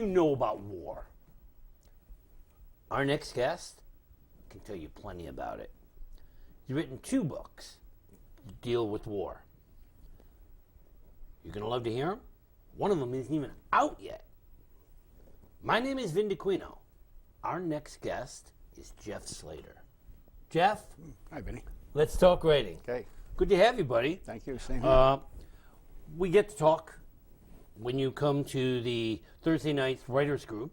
you know about war? Our next guest can tell you plenty about it. He's written 2 books that deal with war. You're going to love to hear them. One of them isn't even out yet. My name is Vin Dacquino. Our next guest is Jeff Slader. Jeff? Hi, Vinny. Let's talk writing. Okay. Good to have you, buddy. Thank you. Same here. We get to talk when you come to the Thursday night writers group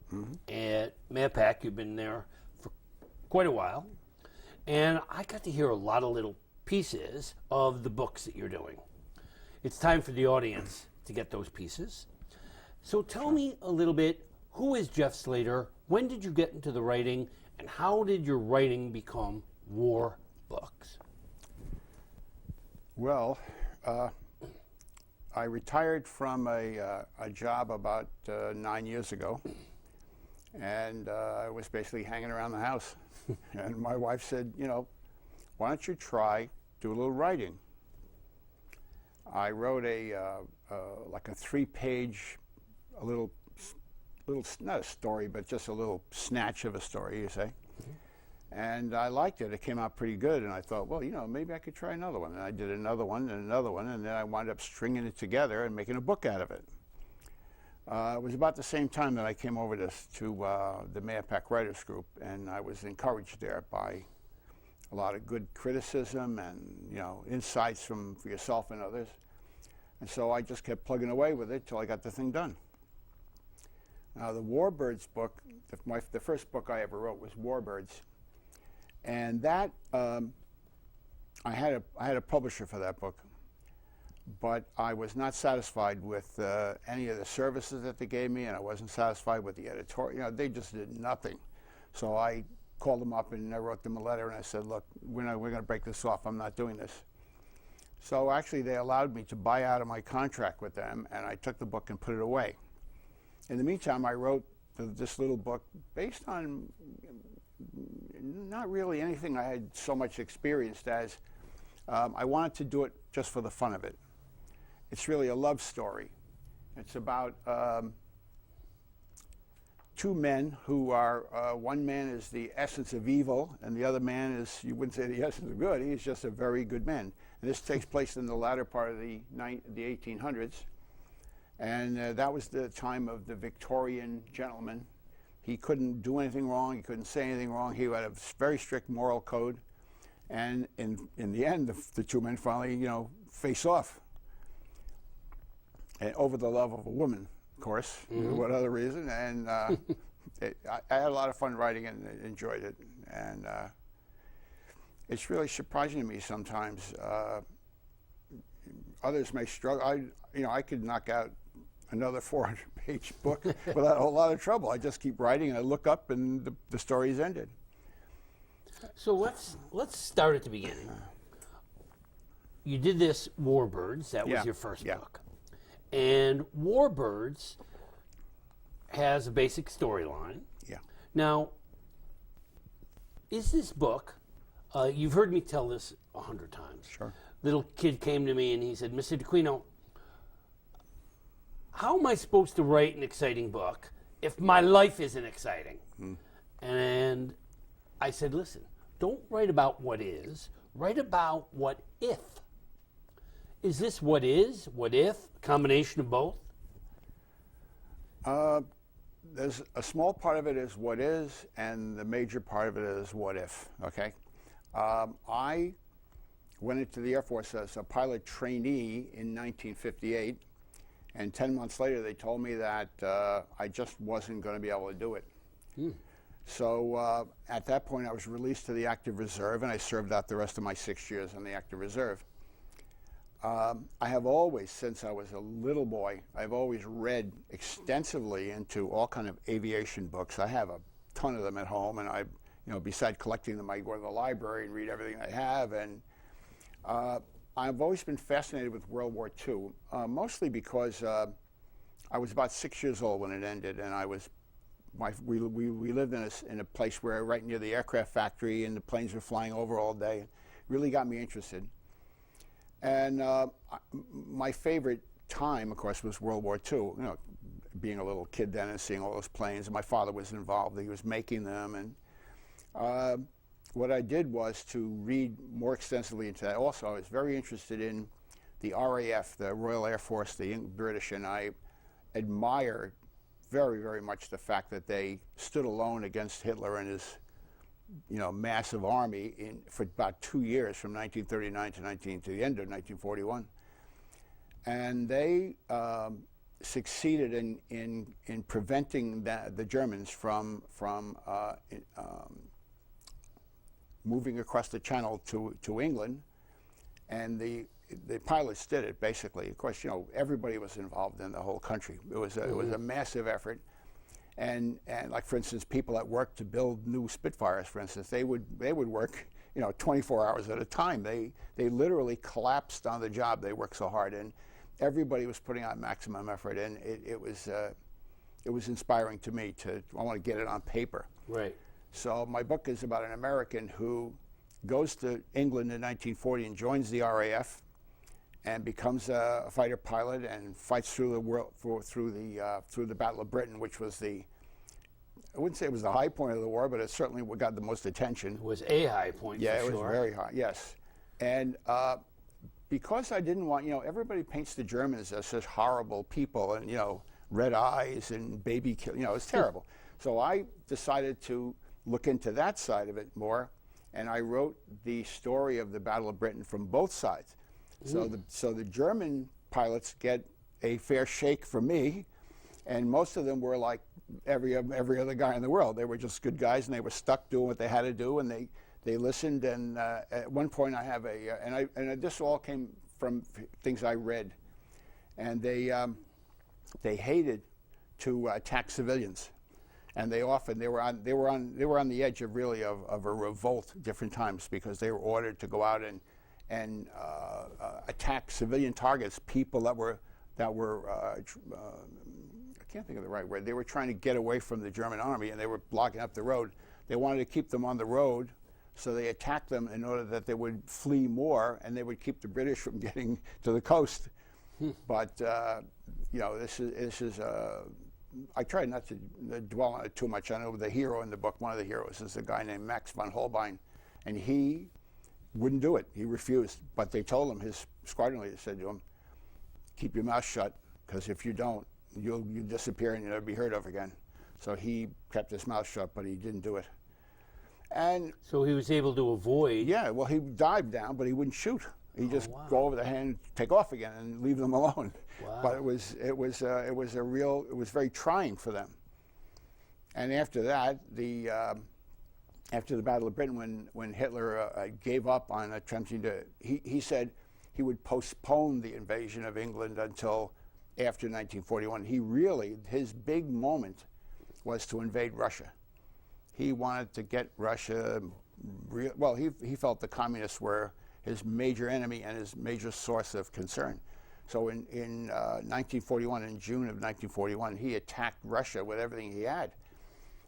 at MAPAC. You've been there for quite a while. And I got to hear a lot of little pieces of the books that you're doing. It's time for the audience to get those pieces. So tell me a little bit, who is Jeff Slader? When did you get into the writing? And how did your writing become war books? Well, I retired from a job about 9 years ago, and I was basically hanging around the house. And my wife said, you know, why don't you try do a little writing? I wrote like a 3-page, a little, not a story, but just a little snatch of a story, you say. And I liked it. It came out pretty good, and I thought, well, you know, maybe I could try another one. And I did another one and another one, and then I wound up stringing it together and making a book out of it. It was about the same time that I came over to the MAPAC Writers Group, and I was encouraged there by a lot of good criticism and, you know, insights for yourself and others. And so I just kept plugging away with it till I got the thing done. Now, the Warbirds book, the first book I ever wrote was Warbirds. And that, I had a publisher for that book, but I was not satisfied with any of the services that they gave me, and I wasn't satisfied with the editorial. You know, they just did nothing. So I called them up and I wrote them a letter and I said, look, we're going to break this off. I'm not doing this. So actually they allowed me to buy out of my contract with them, and I took the book and put it away. In the meantime, I wrote this little book based on not really anything I had so much experienced as I wanted to do it just for the fun of it. It's really a love story. It's about 2 men who are, one man is the essence of evil, and the other man is, you wouldn't say the essence of good, he's just a very good man. And this takes place in the latter part of the 1800s. And that was the time of the Victorian gentleman. He couldn't do anything wrong, he couldn't say anything wrong, he had a very strict moral code. And in the end, the 2 men finally, you know, face off. And over the love of a woman, of course, what other reason? And I had a lot of fun writing and enjoyed it. And it's really surprising to me sometimes. Others may struggle. I could knock out another 400-page book without a whole lot of trouble. I just keep writing, and I look up, and the story's ended. So let's start at the beginning. You did this Warbirds. That was your first book. And Warbirds has a basic storyline. Yeah. Now, is this book, you've heard me tell this 100 times. Sure. Little kid came to me and he said, Mr. Dacquino, how am I supposed to write an exciting book if my life isn't exciting? And I said, listen, don't write about what is, write about what if. Is this what is, what if, a combination of both? There's a small part of it is what is, and the major part of it is what if, okay? I went into the Air Force as a pilot trainee in 1958, and 10 months later they told me that I just wasn't going to be able to do it. So at that point I was released to the active reserve, and I served out the rest of my 6 years in the active reserve. I have always, since I was a little boy, I've always read extensively into all kind of aviation books. I have a ton of them at home, and besides collecting them, I go to the library and read everything I have. And I've always been fascinated with World War II, mostly because I was about 6 years old when it ended, and we lived in a place where right near the aircraft factory, and the planes were flying over all day. It really got me interested. And my favorite time, of course, was World War II. being a little kid then and seeing all those planes. My father was involved. He was making them. And what I did was to read more extensively into that. Also, I was very interested in the RAF, the Royal Air Force, the British, and I admired very, very much the fact that they stood alone against Hitler and his, massive army for about 2 years, from 1939 to the end of 1941. And they succeeded in preventing the Germans from moving across the channel to England, and the pilots did it basically. Of course, everybody was involved in the whole country. It was a massive effort, and like, for instance, people that worked to build new Spitfires, for instance, they would work 24 hours at a time. They literally collapsed on the job. They worked so hard, and everybody was putting out maximum effort, and it was inspiring to me. I want to get it on paper. Right. So my book is about an American who goes to England in 1940 and joins the RAF and becomes a fighter pilot and fights through the world through the Battle of Britain, which was I wouldn't say it was the high point of the war, but it certainly got the most attention. It was a high point. Yeah, for it was sure. very high. Yes, and because I didn't want, everybody paints the Germans as such horrible people, and red eyes and baby kill. It's terrible. So I decided to look into that side of it more, and I wrote the story of the Battle of Britain from both sides. So the German pilots get a fair shake from me, and most of them were like every other guy in the world. They were just good guys, and they were stuck doing what they had to do, and they listened. And at one point, I have this all came from things I read, and they hated to attack civilians. And they were on the edge of a revolt different times, because they were ordered to go out and attack civilian targets, people that were I can't think of the right word. They were trying to get away from the German army, and they were blocking up the road. They wanted to keep them on the road, so they attacked them in order that they would flee more, and they would keep the British from getting to the coast. But this is. I tried not to dwell on it too much. I know the hero in the book, one of the heroes, is a guy named Max von Holbein, and he wouldn't do it. He refused. But they told him, his squadron leader said to him, "Keep your mouth shut, because if you don't, you'll disappear and you'll never be heard of again." So he kept his mouth shut, but he didn't do it. And so he was able to avoid. Yeah, well, he dived down, but he wouldn't shoot. He just go over the hand, take off again, and leave them alone. Wow. But it was very trying for them. And after that, after the Battle of Britain, when Hitler gave up on attempting to, he said he would postpone the invasion of England until after 1941. His big moment was to invade Russia. He wanted to get Russia. He felt the communists were his major enemy and his major source of concern. So in 1941, in June of 1941, he attacked Russia with everything he had.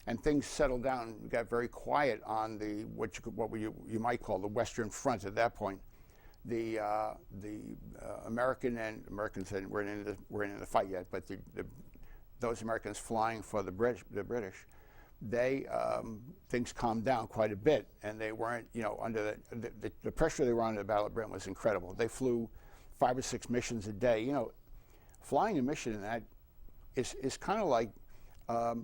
And things settled down, got very quiet on what you might call the Western Front at that point. The Americans weren't in the fight yet, but those Americans flying for the British, things calmed down quite a bit, and they weren't, under the pressure they were under the Battle of Britain was incredible. They flew 5 or 6 missions a day. Flying a mission in that is kind of like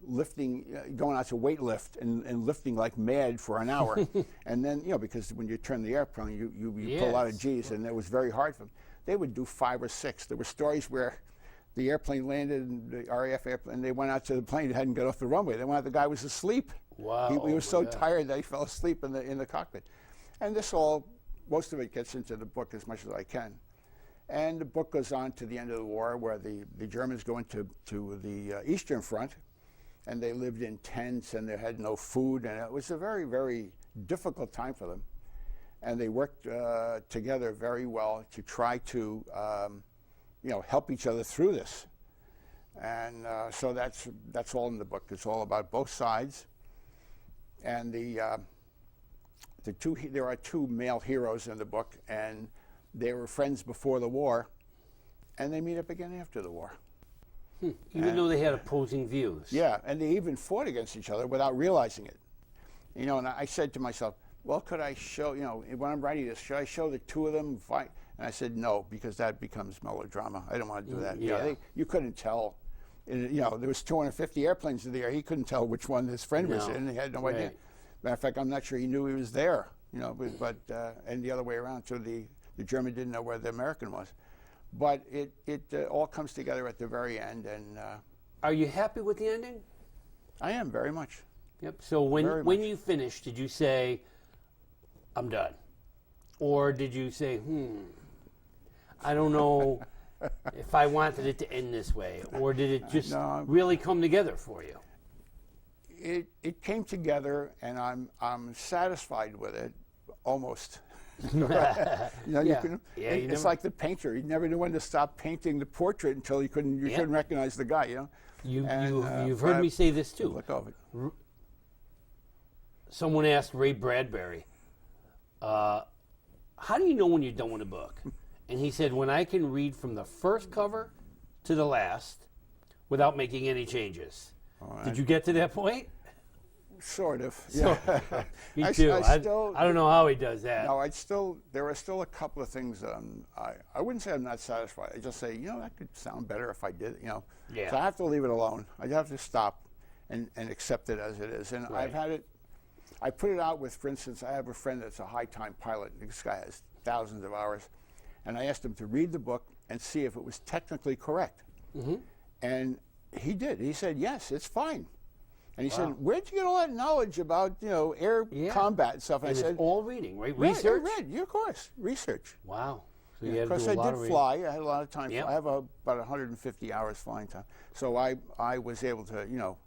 lifting, going out to weight lift and lifting like mad for an hour. And then, because when you turn the airplane, you pull a lot of G's, and it was very hard for them. They would do 5 or 6. There were stories where the airplane landed, and the RAF airplane, and they went out to the plane, it hadn't got off the runway. They went out, the guy was asleep. Wow. He was so tired that he fell asleep in the cockpit. And most of it gets into the book as much as I can. And the book goes on to the end of the war, where the Germans go into the Eastern Front, and they lived in tents, and they had no food, and it was a very, very difficult time for them. And they worked together very well to try to help each other through this. And so that's all in the book. It's all about both sides. And there are 2 male heroes in the book, and they were friends before the war, and they meet up again after the war. Even though they had opposing views. Yeah, and they even fought against each other without realizing it. You know, and I said to myself, well, could I show, you know, when I'm writing this, should I show the two of them fight? And I said, no, because that becomes melodrama. I don't want to do that. You know, you couldn't tell. You know, there was 250 airplanes in the air. He couldn't tell which one his friend was in. He had no idea. Matter of fact, I'm not sure he knew he was there. You know, but and the other way around. So the German didn't know where the American was. But it all comes together at the very end. And are you happy with the ending? I am, very much. Yep. So when you finished, did you say, I'm done? Or did you say, I don't know if I wanted it to end this way? Or did it just really come together for you? It came together, and I'm satisfied with it, almost. You know, it's like the painter. He never knew when to stop painting the portrait until you couldn't recognize the guy. You know. You've heard me say this too. Look over it. Someone asked Ray Bradbury, how do you know when you're done with a book? And he said, when I can read from the first cover to the last without making any changes. Did you get to that point? Sort of. Yeah. Me too. I don't know how he does that. No, there are still a couple of things. I wouldn't say I'm not satisfied. I just say, you know, that could sound better if I did it. You know. Yeah. So I have to leave it alone. I have to stop and accept it as it is. And I've had it. I put it out with, for instance, I have a friend that's a high-time pilot. This guy has thousands of hours. And I asked him to read the book and see if it was technically correct. And he did. He said, yes, it's fine. And he said, where'd you get all that knowledge about, you know, air combat and stuff? And I said, it's all reading, right? Research? Yeah, of course. Research. Wow. So you had to Because do a I lot did of fly. I had a lot of time. Yep. I have about 150 hours flying time. So I was able to, you know,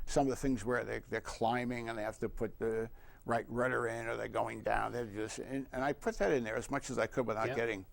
some of the things where they're climbing and they have to put the right rudder in, or they're going down. They're just, and I put that in there as much as I could without getting.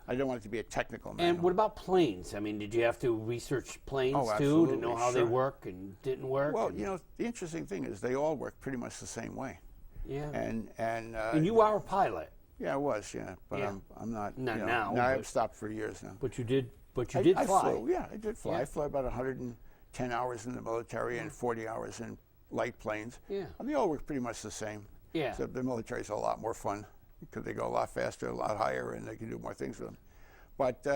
I didn't want it to be a technical manual. And what about planes? I mean, did you have to research planes too absolutely, to know how they work and didn't work? Well, you know, the interesting thing is they all work pretty much the same way. Yeah. And you are a pilot. Yeah, I was. Yeah, but I'm not. Not you know, now. No, I have stopped for years now. But you did. But you I did fly. Flew, yeah, I did fly. Yeah. I flew about 110 hours in the military and 40 hours in light planes. Yeah. And they all work pretty much the same. Yeah. Except the military's a lot more fun because they go a lot faster, a lot higher, and they can do more things with them. But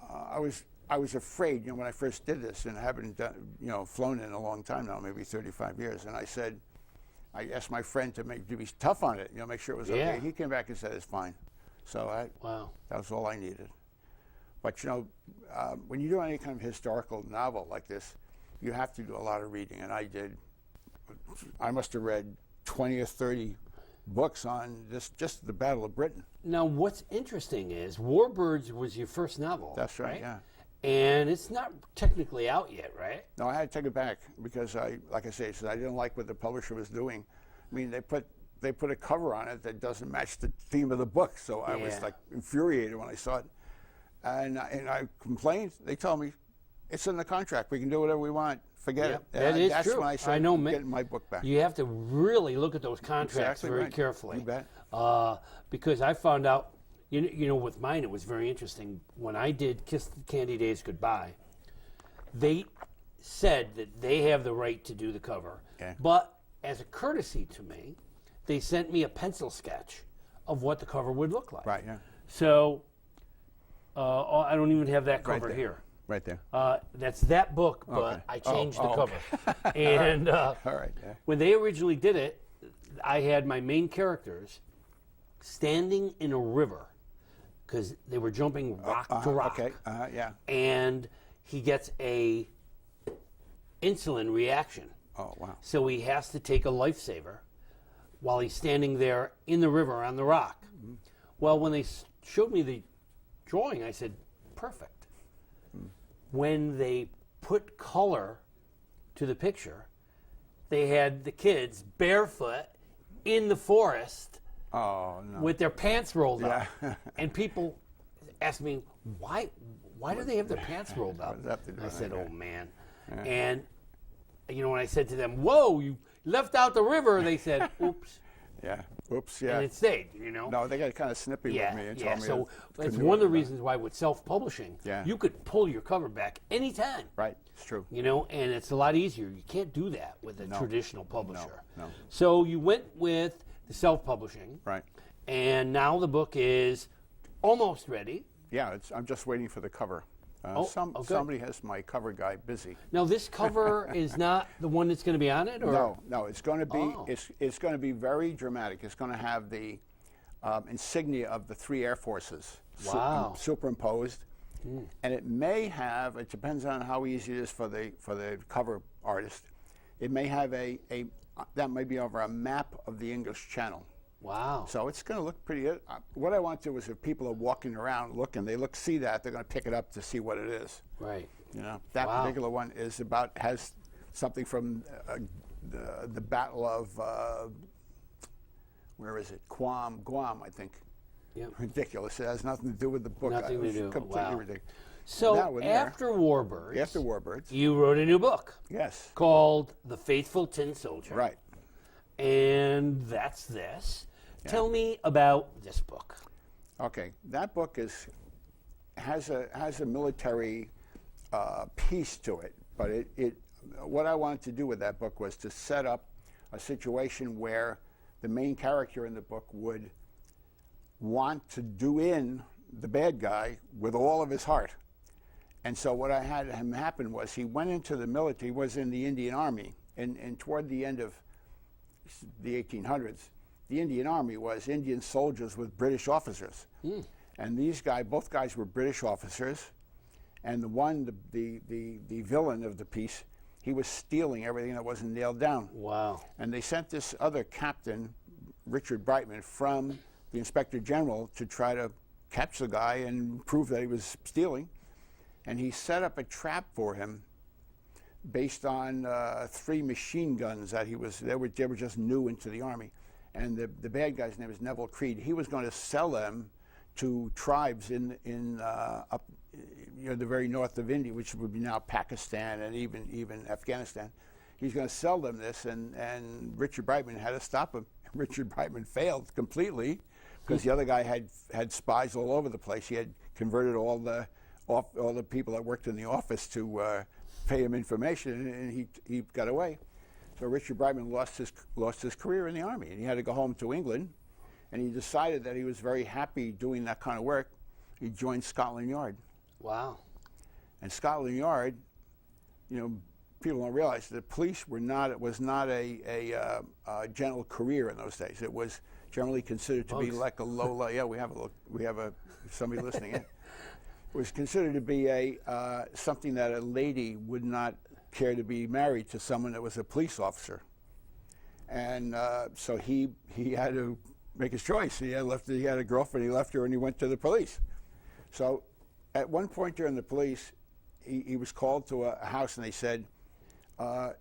I was afraid, you know, when I first did this, and I haven't done, you know, flown in a long time now, maybe 35 years. And I asked my friend to be tough on it, you know, make sure it was okay. He came back and said it's fine. So that was all I needed. But you know, when you do any kind of historical novel like this, you have to do a lot of reading, and I did. I must have read 20 or 30 books on just the Battle of Britain. Now, what's interesting is Warbirds was your first novel. That's right, yeah. And it's not technically out yet, right? No, I had to take it back because like I say, I didn't like what the publisher was doing. I mean, they put a cover on it that doesn't match the theme of the book, so I was like infuriated when I saw it. And I complained. They told me, it's in the contract. We can do whatever we want. Forget it. That is that's true. When I said, I know, getting my book back. You have to really look at those contracts very carefully. You bet. Because I found out, you know, with mine, it was very interesting. When I did Kiss the Candy Days Goodbye, they said that they have the right to do the cover. Okay. But as a courtesy to me, they sent me a pencil sketch of what the cover would look like. Right, yeah. So I don't even have that cover here. Right there. That's that book, but I changed the cover. And all right, yeah. when they originally did it, I had my main characters standing in a river because they were jumping rock to rock. Okay, yeah. And he gets a insulin reaction. Oh, wow. So he has to take a lifesaver while he's standing there in the river on the rock. Mm-hmm. Well, when they showed me the drawing, I said, perfect. When they put color to the picture, they had the kids barefoot in the forest with their pants rolled up. And people asked me, why do they have their pants rolled up? I said, oh, man. Yeah. And, you know, when I said to them, whoa, you left out the river, they said, oops. Yeah. Oops. Yeah. and it stayed. You know. No, they got kind of snippy Yeah, with me and yeah. told me So I that's couldn't do one of the it. reasons why with self-publishing, Yeah. you could pull your cover back anytime. Right. It's true. You know, and it's a lot easier. You can't do that with a traditional publisher. No. So you went with the self-publishing, Right. and now the book is almost ready. Yeah. I'm just waiting for the cover. Good. Somebody has my cover guy busy. Now this cover is not the one that's going to be on it, or No. It's going to be. It's going to be very dramatic. It's going to have the insignia of the 3 Air Forces Wow. superimposed, and it may have. It depends on how easy it is for the cover artist. It may have that may be over a map of the English Channel. Wow. So it's going to look pretty. What I want to do is if people are walking around looking, see that, they're going to pick it up to see what it is. Right. You know, that Wow. particular one has something from the Battle of where is it? Guam, I think. Yep. Ridiculous. It has nothing to do with the book. Nothing to It's do. Completely Wow. ridiculous. So That one there. after Warbirds, After Warbirds. you wrote a new book Yes. called The Faithful Tin Soldier. Right. And that's this. Tell me about this book. Okay. That book has a military piece to it, but what I wanted to do with that book was to set up a situation where the main character in the book would want to do in the bad guy with all of his heart. And so what I had him happen was he went into the military, he was in the Indian Army, and toward the end of the 1800s, the Indian Army was Indian soldiers with British officers. And both guys were British officers, and the villain of the piece, he was stealing everything that wasn't nailed down. Wow. And they sent this other captain, Richard Brightman, from the Inspector General to try to catch the guy and prove that he was stealing. And he set up a trap for him based on 3 machine guns that they were just new into the Army. And the bad guy's name is Neville Creed. He was going to sell them to tribes in up the very north of India, which would be now Pakistan and even Afghanistan. He's going to sell them this, and Richard Brightman had to stop him. Richard Brightman failed completely because the other guy had spies all over the place. He had converted all the people that worked in the office to pay him information, and he got away. So Richard Brightman lost his career in the Army, and he had to go home to England. And he decided that he was very happy doing that kind of work. He joined Scotland Yard. Wow. And Scotland Yard, people don't realize the police was not a gentle career in those days. It was generally considered to be like a low. Yeah, we have somebody listening in. It was considered to be something that a lady would not care to be married to someone that was a police officer. And so he had to make his choice. He had a girlfriend, he left her, and he went to the police. So at one point during the police, he was called to a house, and they said,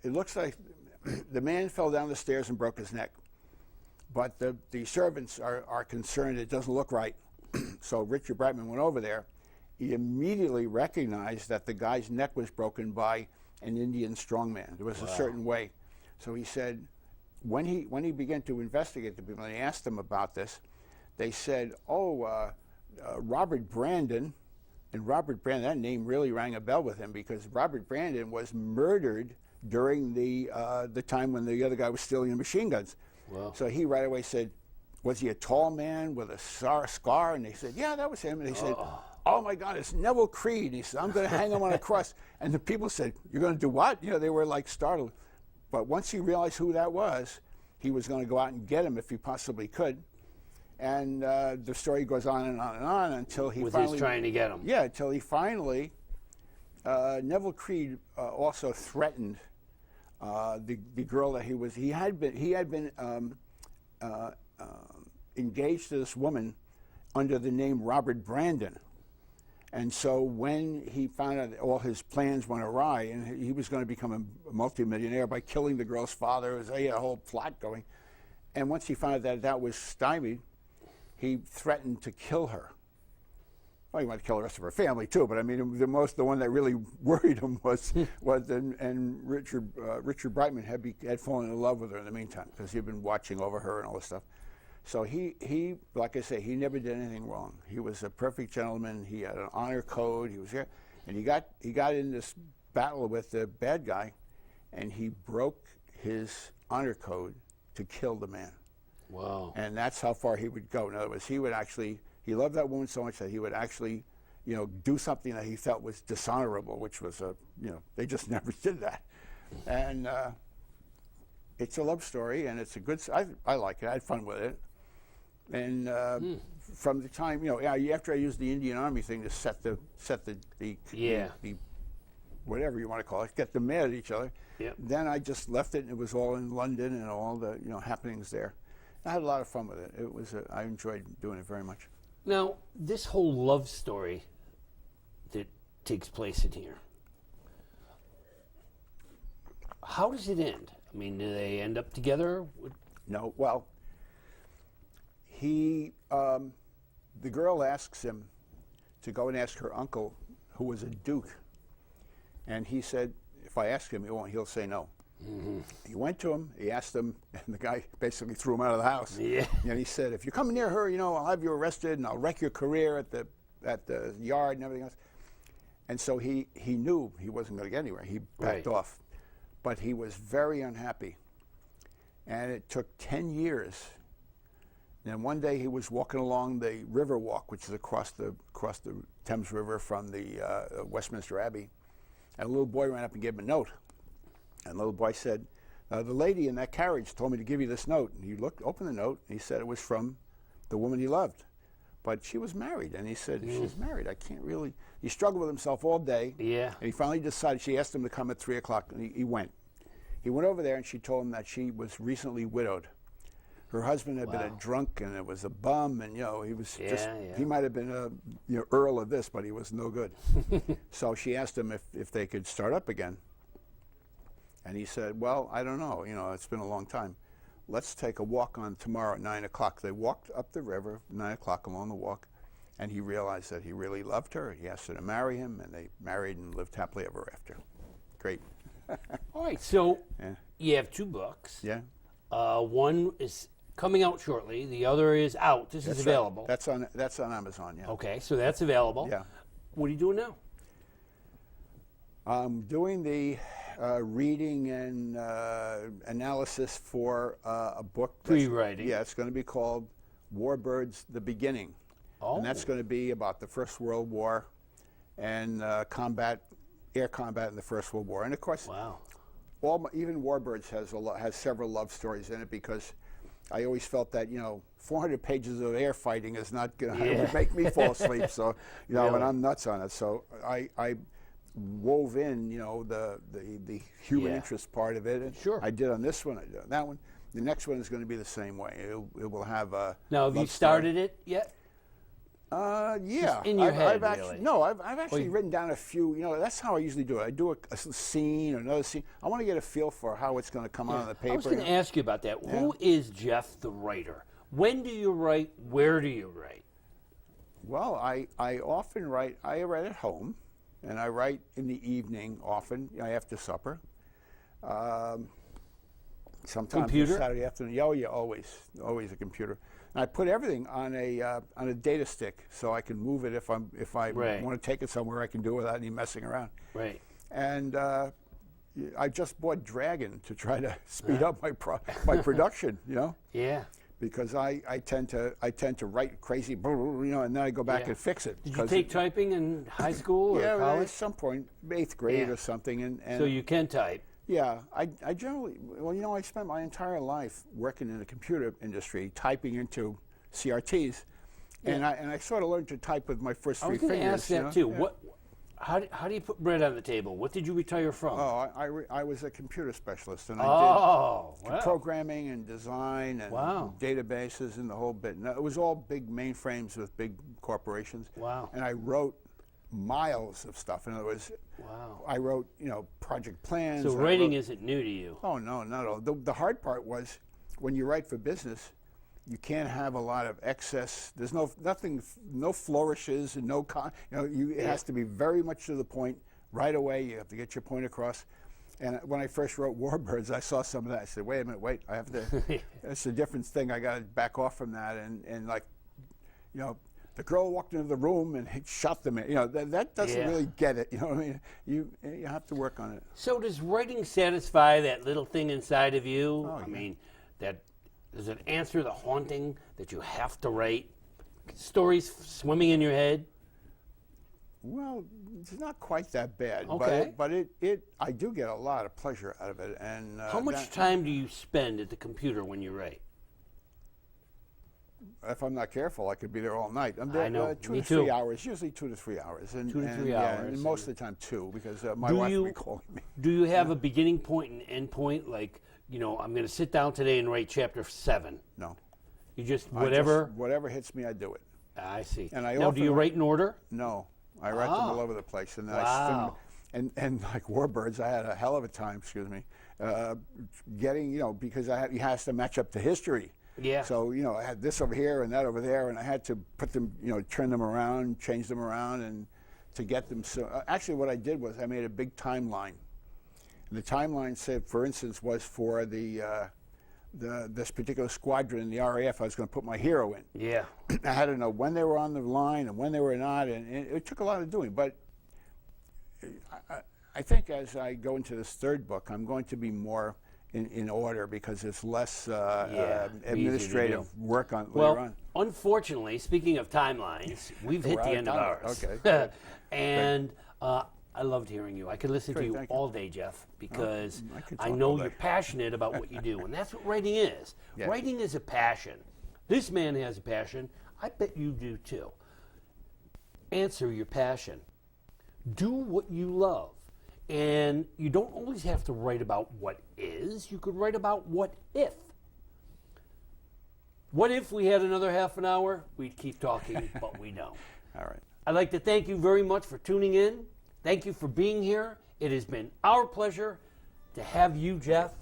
it looks like the man fell down the stairs and broke his neck. But the servants are concerned it doesn't look right. So Richard Brightman went over there. He immediately recognized that the guy's neck was broken by an Indian strongman. There was a certain way. So he said, when he began to investigate the people, and he asked them about this, they said, Robert Brandon, and Robert Brandon, that name really rang a bell with him because Robert Brandon was murdered during the time when the other guy was stealing the machine guns. Wow. So he right away said, was he a tall man with a scar? And they said, yeah, that was him. And they said, oh my God, it's Neville Creed. He said, I'm going to hang him on a cross. And the people said, you're going to do what? They were like startled. But once he realized who that was, he was going to go out and get him if he possibly could. And the story goes on and on and on until he finally... He's trying to get him. Yeah, until he finally... Neville Creed also threatened the girl that he had been engaged to this woman under the name Robert Brandon. And so when he found out that all his plans went awry and he was going to become a multimillionaire by killing the girl's father, he had a whole plot going. And once he found out that was stymied, he threatened to kill her. Well, he wanted to kill the rest of her family too, but I mean, the one that really worried him was and Richard Brightman had fallen in love with her in the meantime because he'd been watching over her and all this stuff. So he, like I say, he never did anything wrong. He was a perfect gentleman. He had an honor code. He was here, and he got in this battle with the bad guy, and he broke his honor code to kill the man. Wow. And that's how far he would go. In other words, he loved that woman so much that he would actually, do something that he felt was dishonorable, which was they just never did that. And it's a love story, and it's a good. I like it. I had fun with it. And from the time, after I used the Indian Army thing to set the whatever you want to call it, get them mad at each other. Yep. Then I just left it, and it was all in London and all the happenings there. I had a lot of fun with it. It was I enjoyed doing it very much. Now, this whole love story that takes place in here, how does it end? I mean, do they end up together? No. Well, the girl asks him to go and ask her uncle, who was a duke, and he said, if I ask him, he'll say no. Mm-hmm. He went to him, he asked him, and the guy basically threw him out of the house. Yeah. And he said, if you come near her, I'll have you arrested and I'll wreck your career at the yard and everything else. And so he knew he wasn't going to get anywhere. He backed off. But he was very unhappy. And it took 10 years. And one day he was walking along the river walk, which is across the Thames River from the Westminster Abbey. And a little boy ran up and gave him a note. And the little boy said, the lady in that carriage told me to give you this note. And he opened the note, and he said it was from the woman he loved. But she was married. And he said, she's married. I can't really. He struggled with himself all day. Yeah. And he finally decided, she asked him to come at 3 o'clock, and he went. He went over there, and she told him that she was recently widowed. Her husband had been a drunk, and it was a bum, and, he was he might have been a earl of this, but he was no good. So she asked him if they could start up again. And he said, well, I don't know. It's been a long time. Let's take a walk on tomorrow at 9 o'clock. They walked up the river at 9 o'clock along the walk, and he realized that he really loved her. He asked her to marry him, and they married and lived happily ever after. Great. All right, so you have 2 books. Yeah. One is coming out shortly. The other is out. This is available. Right. That's on Amazon, yeah. Okay, so that's available. Yeah. What are you doing now? I'm doing the reading and analysis for a book. Pre-writing. Yeah, it's going to be called Warbirds: The Beginning. Oh. And that's going to be about the First World War and air combat in the First World War. And of course, even Warbirds has several love stories in it, because I always felt that 400 pages of air fighting is not going to make me fall asleep. So and I'm nuts on it. So I wove in the human interest part of it. And I did on this one. I did on that one. The next one is going to be the same way. It will have a. Now, have you started it yet? Yeah. Just in your head, I've actually written down a few. That's how I usually do it. I do a scene or another scene. I want to get a feel for how it's going to come out on the paper. I was going to ask you about that. Yeah. Who is Jeff the writer? When do you write? Where do you write? Well, I often write. I write at home, and I write in the evening often after supper. Sometimes computer? Saturday afternoon. Oh yeah, always a computer. And I put everything on a data stick, so I can move it if I want to take it somewhere. I can do it without any messing around. Right. And I just bought Dragon to try to speed up my production. Yeah. Because I tend to write crazy, and then I go back and fix it. Did you take typing in high school or college? At some point, 8th grade or something. And so you can type. Yeah, I generally, I spent my entire life working in the computer industry, typing into CRTs, and I sort of learned to type with my first 3 fingers. I was going to ask that too. Yeah. How do you put bread on the table? What did you retire from? Oh, I was a computer specialist, and I did programming and design and databases and the whole bit. And it was all big mainframes with big corporations. Wow. And I wrote miles of stuff. In other words, I wrote, project plans. So writing isn't new to you? Oh, no, not at all. The hard part was when you write for business, you can't have a lot of excess. There's no flourishes and it has to be very much to the point right away. You have to get your point across. And when I first wrote Warbirds, I saw some of that. I said, wait a minute, I have to, it's a different thing. I got to back off from that. And like, the girl walked into the room and shot them. That doesn't really get it. You know what I mean? You have to work on it. So does writing satisfy that little thing inside of you? Oh, I mean, does it answer the haunting that you have to write? Stories swimming in your head? Well, it's not quite that bad. Okay. But I do get a lot of pleasure out of it. And how much time do you spend at the computer when you write? If I'm not careful, I could be there all night. I'm there I know. 2 Me to 3 too. hours, usually 2 to 3 hours. 2 to 3 yeah, hours. and most of the time 2, because my wife will be calling me. Do you have a beginning point and end point? Like, I'm going to sit down today and write chapter 7. No. You just whatever. Whatever hits me, I do it. I see. And I now, do you write in order? No, I write them all over the place, and Wow. and like Warbirds, I had a hell of a time. Excuse me, getting because he has to match up to history. Yeah. So I had this over here and that over there, and I had to put them, turn them around, change them around, and to get them. So actually, what I did was I made a big timeline. And the timeline said, for instance, was for this particular squadron in the RAF I was going to put my hero in. Yeah. I had to know when they were on the line and when they were not, and it took a lot of doing. But I think as I go into this third book, I'm going to be more in order because it's less administrative work on later on. Unfortunately, speaking of timelines, we've hit the end of ours. Okay. And I loved hearing you. I could listen to you thank you. all day, Jeff, because could I talk know all day. you're passionate about what you do, and that's what writing is. Yeah. Writing is a passion. This man has a passion. I bet you do too. Answer your passion. Do what you love. And you don't always have to write about what is. You could write about what if. What if we had another half an hour? We'd keep talking, but we don't. All right. I'd like to thank you very much for tuning in. Thank you for being here. It has been our pleasure to have you, Jeff.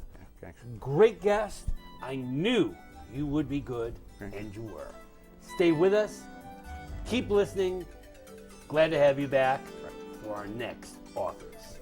Thanks. Great guest. I knew you would be good, and you were. Stay with us. Keep listening. Glad to have you back for our next authors.